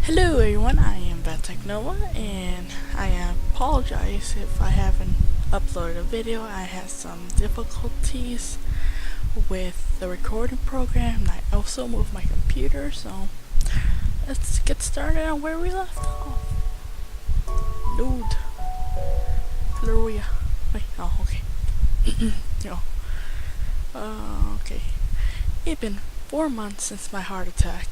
Hello everyone, I am Katawa, and I apologize if I haven't uploaded a video. I had some difficulties with the recording program, and I also moved my computer, so let's get started on where we left off. Load. Hallelujah. Wait, oh, okay. No. Okay. It's been 4 months since my heart attack.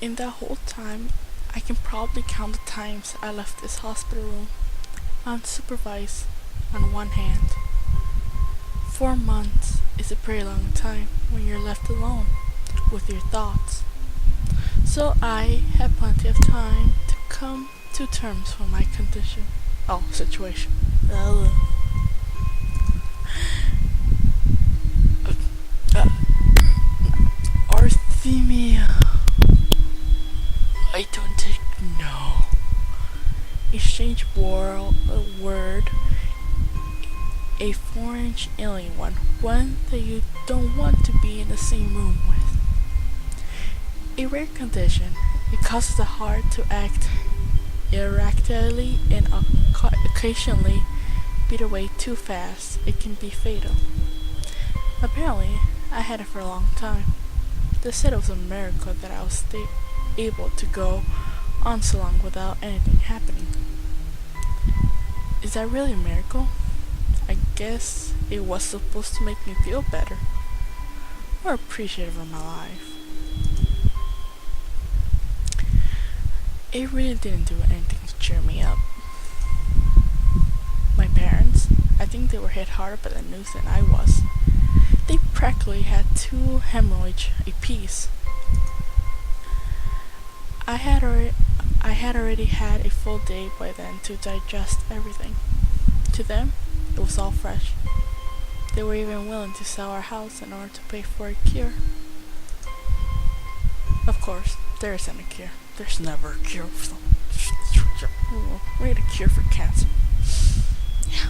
In that whole time, I can probably count the times I left this hospital room unsupervised on one hand. 4 months is a pretty long time when you're left alone with your thoughts. So I had plenty of time to come to terms with my condition. Situation. Arthemia. I don't know. A strange word, a foreign alien one that you don't want to be in the same room with. A rare condition. It causes the heart to act erratically and occasionally beat away too fast. It can be fatal. Apparently, I had it for a long time. They said it was a miracle that I was able to go on so long without anything happening. Is that really a miracle? I guess it was supposed to make me feel better, more appreciative of my life. It really didn't do anything to cheer me up. My parents, I think they were hit harder by the news than I was. They practically had 2 hemorrhoids apiece. I had already had a full day by then to digest everything. To them, it was all fresh. They were even willing to sell our house in order to pay for a cure. Of course, there isn't a cure. There's never a cure for something. We had a cure for cancer. Yeah.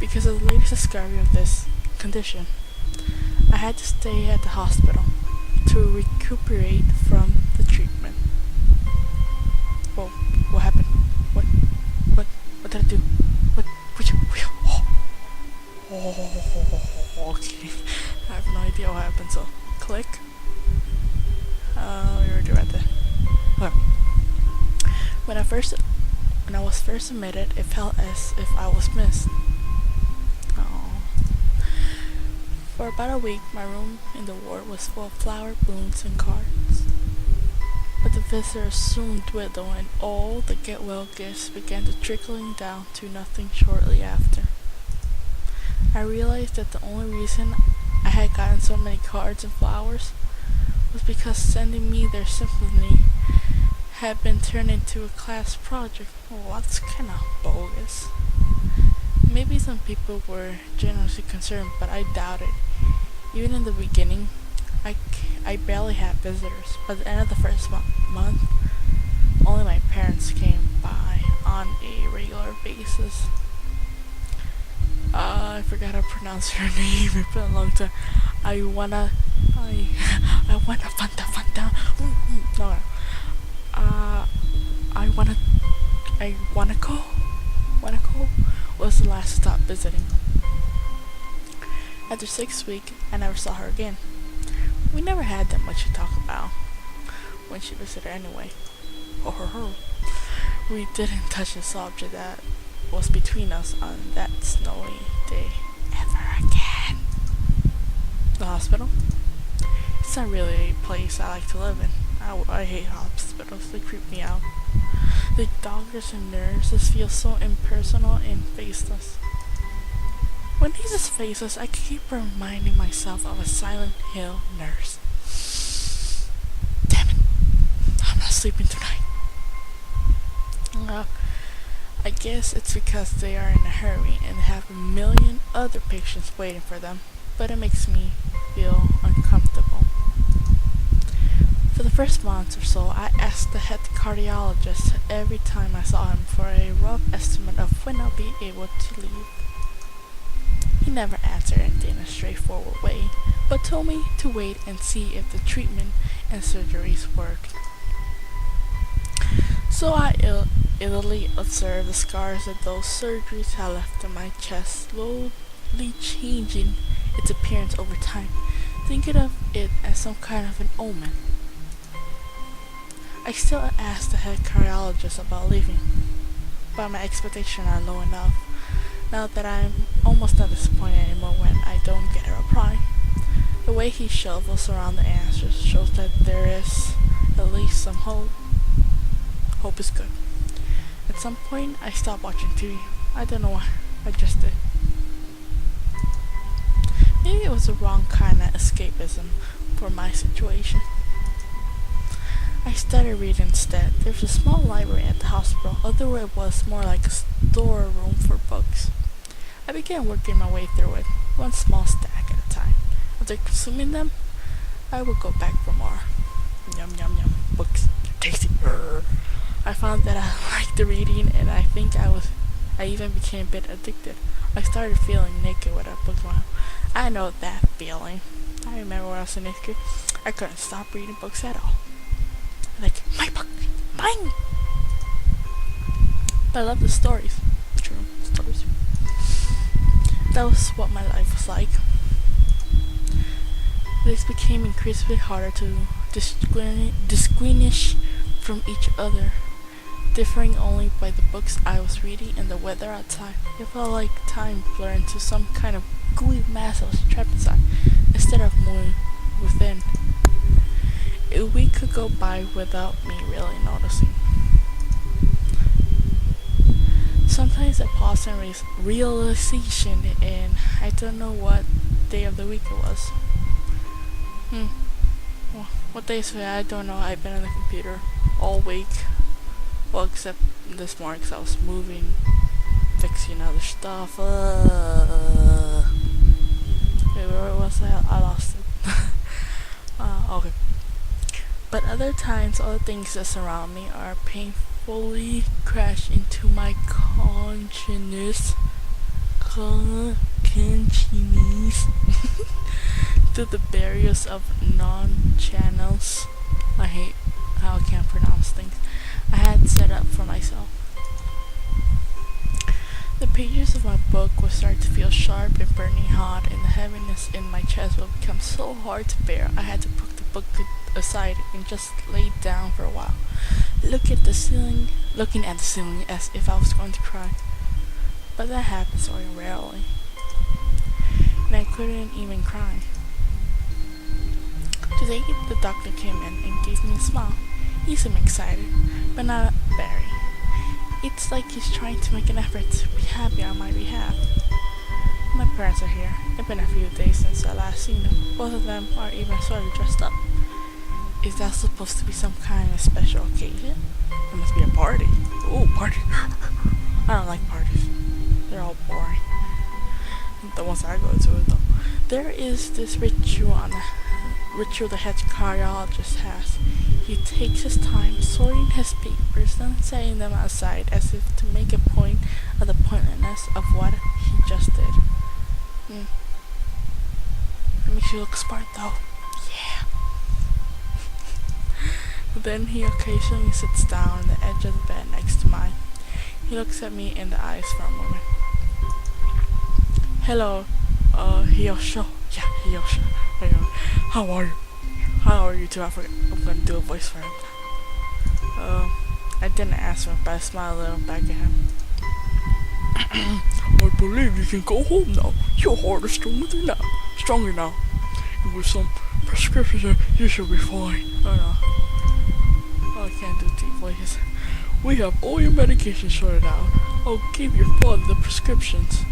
Because of the latest discovery of this condition, I had to stay at the hospital to recuperate from the treatment. Whoa, what happened? What did I do? Okay. I have no idea what happened, so click. We were right there. Okay. When I was first admitted, it felt as if I was missed. For about a week, my room in the ward was full of flower balloons and cards. But the visitors soon dwindled, and all the get-well gifts began to trickling down to nothing shortly after. I realized that the only reason I had gotten so many cards and flowers was because sending me their symphony had been turned into a class project. Well, that's kinda bogus. Maybe some people were genuinely concerned, but I doubt it. Even in the beginning, I barely had visitors. By the end of the first month, only my parents came by on a regular basis. I forgot how to pronounce her name. It's been a long time. I wanna Fanta. No. I wanna go was the last stop visiting. After 6 weeks, I never saw her again. We never had that much to talk about when she visited anyway. We didn't touch the subject that was between us on that snowy day ever again. The hospital? It's not really a place I like to live in. I hate hospitals, they creep me out. The doctors and nurses feel so impersonal and faceless. When he says faceless, I keep reminding myself of a Silent Hill nurse. Damn it, I'm not sleeping tonight. I guess it's because they are in a hurry and have a million other patients waiting for them, but it makes me feel uncomfortable. For the first month or so, I asked the head cardiologist every time I saw him for a rough estimate of when I'll be able to leave. He never answered anything in a straightforward way, but told me to wait and see if the treatment and surgeries worked. So I idly observed the scars that those surgeries had left on my chest, slowly changing its appearance over time, thinking of it as some kind of an omen. I still asked the head cardiologist about leaving, but my expectations are low enough now that I'm almost not disappointed anymore when I don't get a reply. The way he shovels around the answers shows that there is at least some hope. Hope is good. At some point, I stopped watching TV. I don't know why. I just did. Maybe it was the wrong kind of escapism for my situation. I started reading instead. There's a small library at the hospital, although it was more like a storeroom for books. I began working my way through it, one small stack at a time. After consuming them, I would go back for more. Yum yum yum. Books, they're tasty. I found that I liked the reading, and I think I even became a bit addicted. I started feeling naked with a book in my hand. I know that feeling. I remember when I was in 8th grade, I couldn't stop reading books at all. Like, my book, mine! But I love the stories. True, stories. That was what my life was like. This became increasingly harder to distinguish from each other, differing only by the books I was reading and the weather outside. It felt like time blurred into some kind of gooey mass I was trapped inside, instead of moving within. A week could go by without me really noticing. Sometimes I pause and realization, and I don't know what day of the week it was. Well, what day is it? I don't know. I've been on the computer all week. Well, except this morning because I was moving, fixing other stuff. Wait, where was I lost it. Okay. But other times, all the things that surround me are painfully crash into my consciousness. Through the barriers of non-channels. I hate how I can't pronounce things. I had set up for myself. The pages of my book would start to feel sharp and burning hot, and the heaviness in my chest would become so hard to bear. I had to put the book aside and just lay down for a while, looking at the ceiling as if I was going to cry. But that happens only rarely, and I couldn't even cry. Today, the doctor came in and gave me a smile. He seemed excited, but not very. It's like he's trying to make an effort to be happy on my behalf. My parents are here. It's been a few days since I last seen them. Both of them are even sort of dressed up. Is that supposed to be some kind of special occasion? It must be a party. Ooh, party. I don't like parties. They're all boring. The ones I go to, though. There is this ritual the head cardiologist has. He takes his time sorting his papers, then setting them aside as if to make a point of the pointlessness of what he just did. It makes you look smart, though. Yeah. Then he occasionally sits down on the edge of the bed next to mine. He looks at me in the eyes for a moment. Hello, Hiyosho. Yeah, Hiyosho. How are you? How are you too? I'm gonna do a voice for him. I didn't answer him, but I smiled a little back at him. I believe you can go home now. Your heart is stronger now. And with some prescriptions, you should be fine. I can't do deep voices. We have all your medication sorted out. I'll give your father the prescriptions.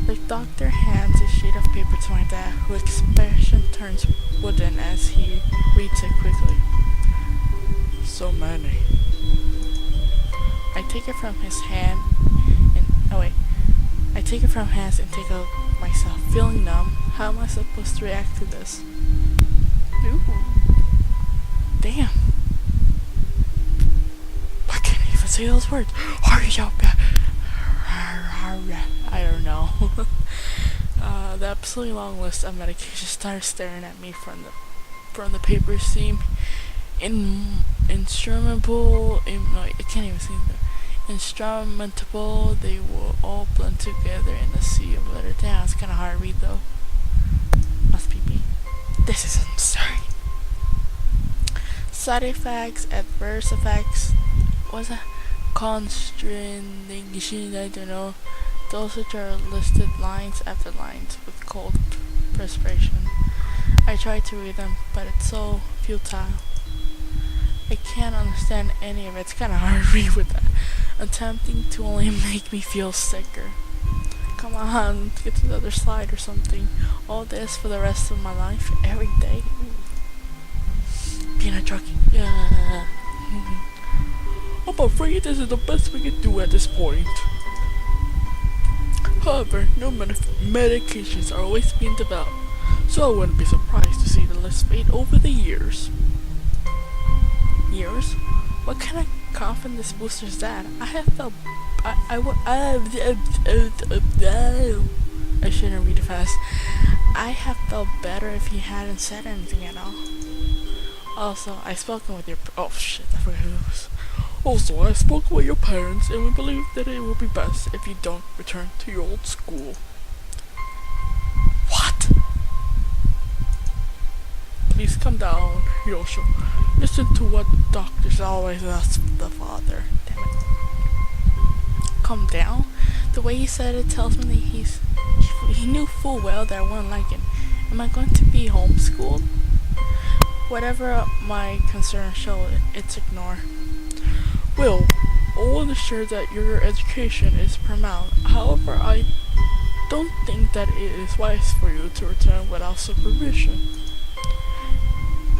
The doctor hands a sheet of paper to my dad, whose expression turns wooden as he reads it quickly. So many. I take it from his hand and I take it from hands and take a look myself, feeling numb. How am I supposed to react to this? Ooh. Damn. I can't even say those words. Hurry up. I don't know. The absolutely long list of medications started staring at me from the paper seam. Instrumentable, no, I can't even see them. Instrumentable, they will all blend together in a sea of letter. Damn, it's kind of hard to read though. Must be me. This is absurd. Side effects, adverse effects, what's that? Constringation, I don't know. Dosage are listed lines after lines with cold perspiration. I try to read them, but it's so futile. I can't understand any of it. It's kind of hard to read with that. Attempting to only make me feel sicker. Come on, get to the other slide or something. All this for the rest of my life, every day. Being a junkie. Yeah. I'm afraid this is the best we can do at this point. However, new medications are always being developed, so I wouldn't be surprised to see the list fade over the years. Years? What kind of confidence booster is that? I shouldn't read it fast. I have felt better if he hadn't said anything at all. Also, I've spoken with your oh shit, I forgot who it was. Also, I spoke with your parents and we believe that it will be best if you don't return to your old school. What? Please come down, Yosho. Listen to what the doctors always ask the father. Damn it. Come down? The way he said it tells me that he knew full well that I wouldn't like it. Am I going to be homeschooled? Whatever my concerns show, it's ignored. Well, I'll ensure that your education is paramount. However, I don't think that it is wise for you to return without supervision.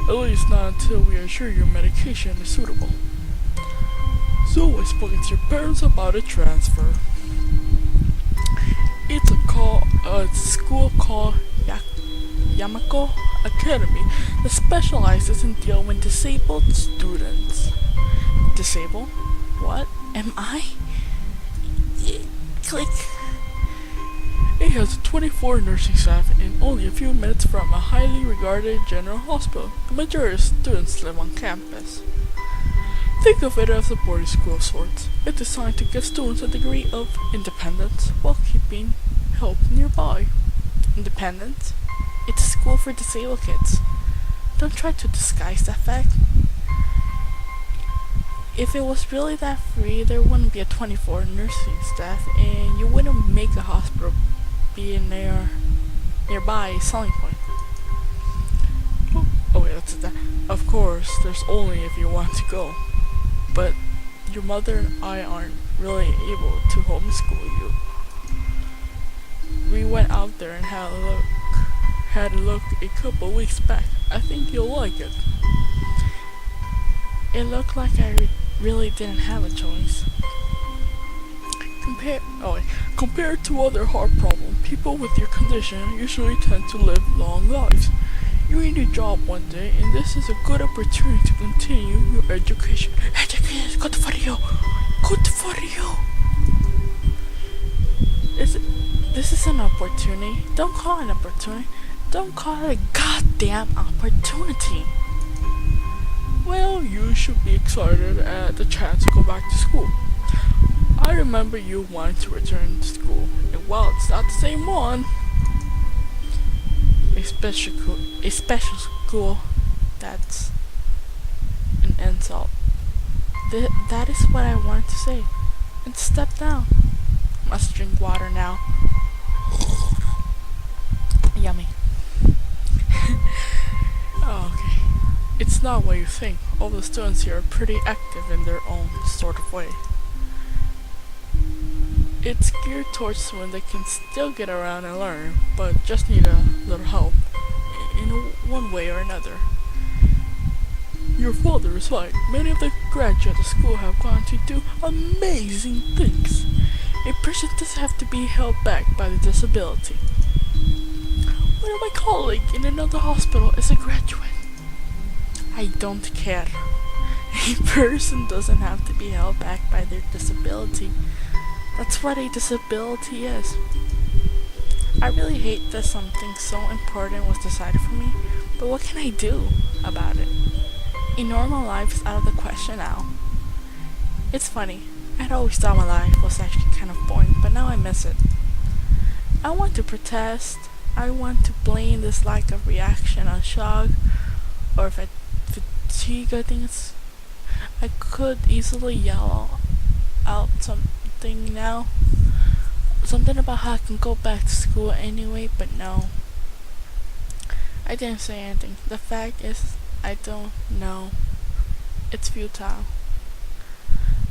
At least not until we are sure your medication is suitable. So I spoke to your parents about a transfer. It's a school called Yamako Academy that specializes in dealing with disabled students. Disabled? What? Am I? Click. It has 24 nursing staff and only a few minutes from a highly regarded general hospital. The majority of students live on campus. Think of it as a boarding school of sorts. It's designed to give students a degree of independence while keeping help nearby. Independence? It's a school for disabled kids. Don't try to disguise that fact. If it was really that free, there wouldn't be a 24 nursing staff and you wouldn't make a hospital be nearby a selling point. Oh wait, that's that. Of course, there's only if you want to go. But your mother and I aren't really able to homeschool you. We went out there and had a look a couple weeks back. I think you'll like it. It looked like I really didn't have a choice. Compared to other heart problems, people with your condition usually tend to live long lives. You need a job one day, and this is a good opportunity to continue your education. Education, good for you. Good for you. This is an opportunity. Don't call it an opportunity. Don't call it a goddamn opportunity. Well, you should be excited at the chance to go back to school. I remember you wanting to return to school, and while it's not the same one, a special school, that's an insult. That is what I wanted to say. And step down. Must drink water now. Yummy. Oh, okay. It's not what you think. All the students here are pretty active in their own sort of way. It's geared towards when they can still get around and learn, but just need a little help in one way or another. Your father is right. Many of the graduates of the school have gone to do amazing things. A person doesn't have to be held back by the disability. One of my colleagues in another hospital is a graduate. I don't care. A person doesn't have to be held back by their disability. That's what a disability is. I really hate that something so important was decided for me, but what can I do about it? A normal life is out of the question now. It's funny, I'd always thought my life was actually kind of boring, but now I miss it. I want to protest. I want to blame this lack of reaction on shock or fatigue, I think it's. I could easily yell out something now. Something about how I can go back to school anyway, but no. I didn't say anything. The fact is, I don't know. It's futile.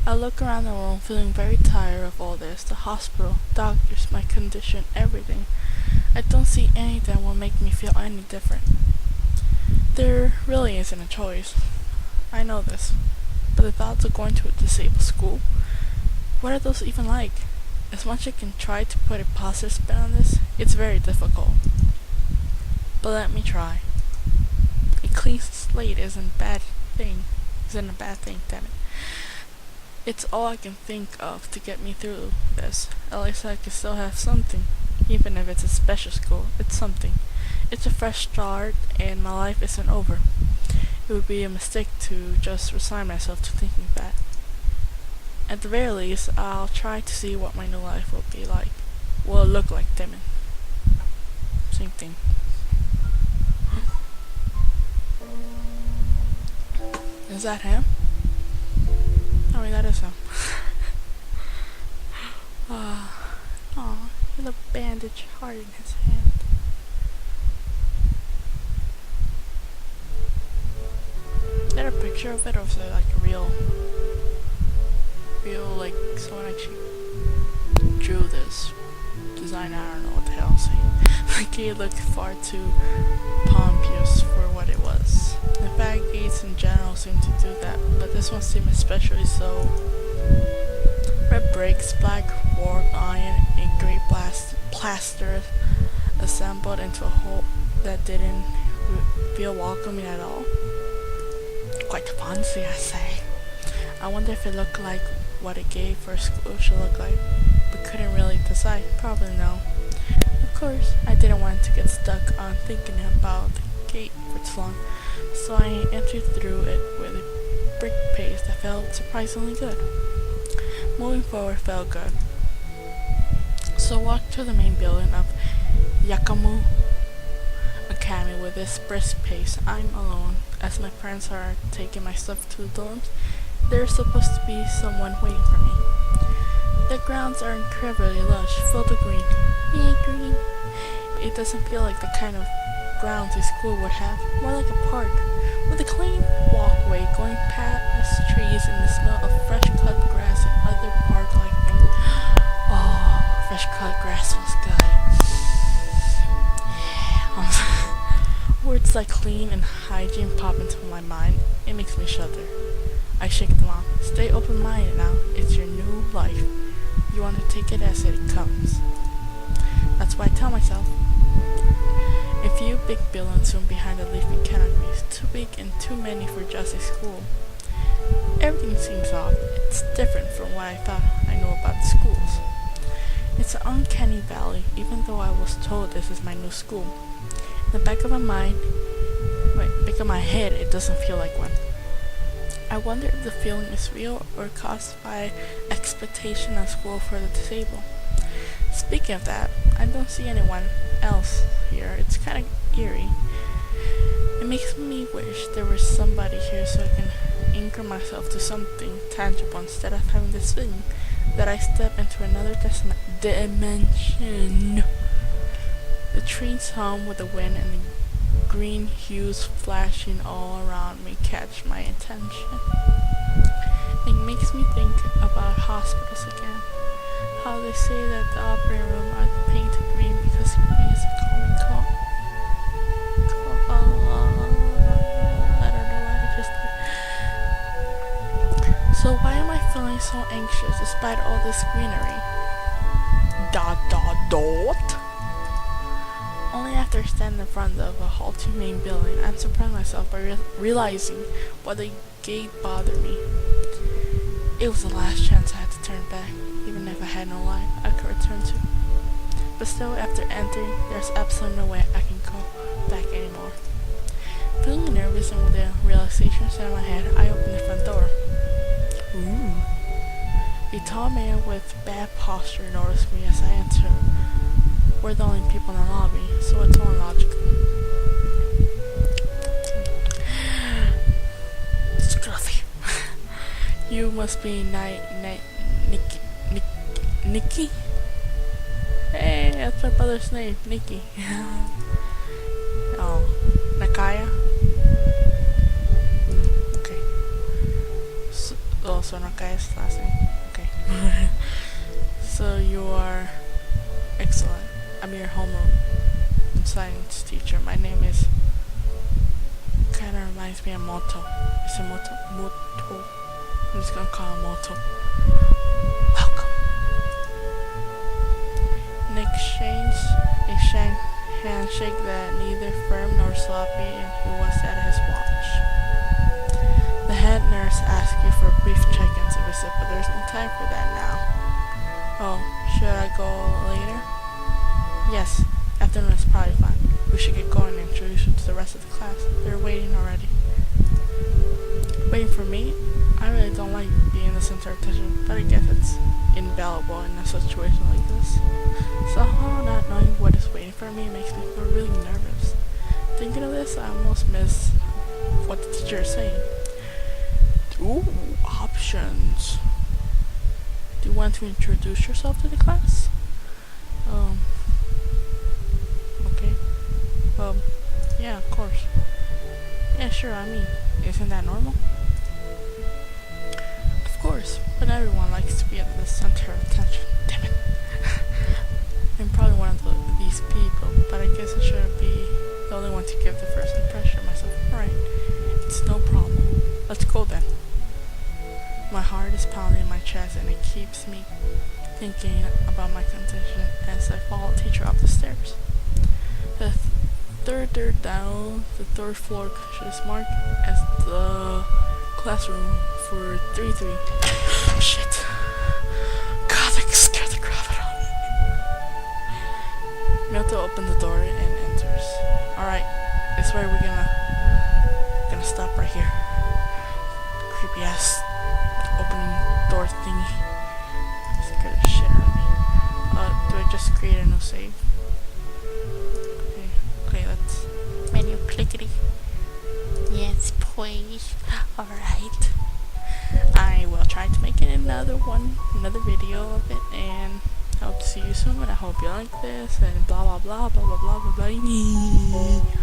I look around the room feeling very tired of all this. The hospital, doctors, my condition, everything. I don't see anything that will make me feel any different. There really isn't a choice. I know this. But the thoughts of going to a disabled school, what are those even like? As much as I can try to put a positive spin on this, it's very difficult. But let me try. A clean slate isn't a bad thing, damn it. It's all I can think of to get me through this. At least I can still have something. Even if it's a special school, it's something. It's a fresh start, and my life isn't over. It would be a mistake to just resign myself to thinking that. At the very least, I'll try to see what my new life will be like. Will it look like, damn it. Same thing. Is that him? Oh wait, that is him. Aw, he had a bandage heart in his hand. Is that a picture of it, or is it like a real, like someone actually drew this design? I don't know what the hell I'm saying. Like he looked far too pompous for what it was. The bag gates in general seem to do that, but this one seemed especially so. Red bricks, black warped iron, and grey plaster assembled into a hole that didn't feel welcoming at all. Quite fancy, I say. I wonder if it looked like what a gay first school should look like, but couldn't really decide. Probably no. Of course, I didn't want to get stuck on thinking about the gate for too long, so I entered through it with a brick pace that felt surprisingly good. Moving forward felt good. So I walked to the main building of Yakamu Academy with this brisk pace. I'm alone, as my parents are taking my stuff to the dorms. There's supposed to be someone waiting for me. The grounds are incredibly lush, filled with green. Yay, green! It doesn't feel like the kind of grounds a school would have, more like a park, with a clean walkway going past trees and the smell of fresh cut grass and other park-like things. Oh, fresh cut grass smells good. Yeah. Words like clean and hygiene pop into my mind. It makes me shudder. I shake them off. Stay open-minded now. It's your new life. You want to take it as it comes. That's why I tell myself. A few big buildings soon behind the leafy canopies, too big and too many for just a school. Everything seems odd. It's different from what I thought I knew about the schools. It's an uncanny valley, even though I was told this is my new school. In the back of my head, it doesn't feel like one. I wonder if the feeling is real or caused by expectation of school for the disabled. Speaking of that, I don't see anyone else here. It's kind of eerie. It makes me wish there was somebody here so I can anchor myself to something tangible instead of having this feeling that I step into another dimension. The trees hum with the wind and the green hues flashing all around me catch my attention. It makes me think about hospitals again. How they say that the operating room are painted green because green is a common call. I don't know what I just did. So why am I feeling so anxious despite all this greenery? Dot. Only after standing in front of a halting main building, I'm surprised myself by realizing why the gate bothered me. It was the last chance I had to turn back, even if I had no life I could return to. But still, after entering, there's absolutely no way I can go back anymore. Feeling nervous and with the realization set in my head, I opened the front door. Ooh. A tall man with bad posture noticed me as I entered. We're the only people in the lobby, so it's only logical. Scruffy. You must be Nikki? Hey, that's my brother's name, Nikki. Oh, Nakaya? Okay. So Nakaya's last name. Okay. So you are excellent. I'm your homeroom and science teacher. My name is... kinda reminds me of Moto. Is it Moto? Moto. I'm just gonna call him Moto. Welcome. In exchange, a handshake that neither firm nor sloppy, and he was at his watch. The head nurse asked you for a brief check-in to visit, but there's no time for that now. Oh, should I go later? Yes, afternoon is probably fine. We should get going and introduce you to the rest of the class. They're waiting already. Waiting for me? I really don't like being the center of attention, but I guess it's invaluable in a situation like this. Somehow not knowing what is waiting for me makes me feel really nervous. Thinking of this, I almost miss what the teacher is saying. Ooh, options. Do you want to introduce yourself to the class? Okay. Yeah, of course. Yeah, sure, I mean, isn't that normal? Of course, but everyone likes to be at the center of attention. Damn it. I'm probably one of these people, but I guess I shouldn't be the only one to give the first impression of myself. Alright, it's no problem. Let's go then. My heart is pounding in my chest and it keeps me thinking about my condition as I follow the teacher up the stairs. The third door down, the third floor is marked as the classroom for 3-3. Shit. God, that scared the crap out of me. Milto opens the door and enters. Alright, this way we're gonna stop right here. Creepy ass open door thingy. Scared the shit out of me. Do I just create a new save? Okay, let's menu clickety. Yes, please. Alright. I will try to make it another video of it, and I hope to see you soon, and I hope you like this, and blah blah blah blah blah blah blah blah.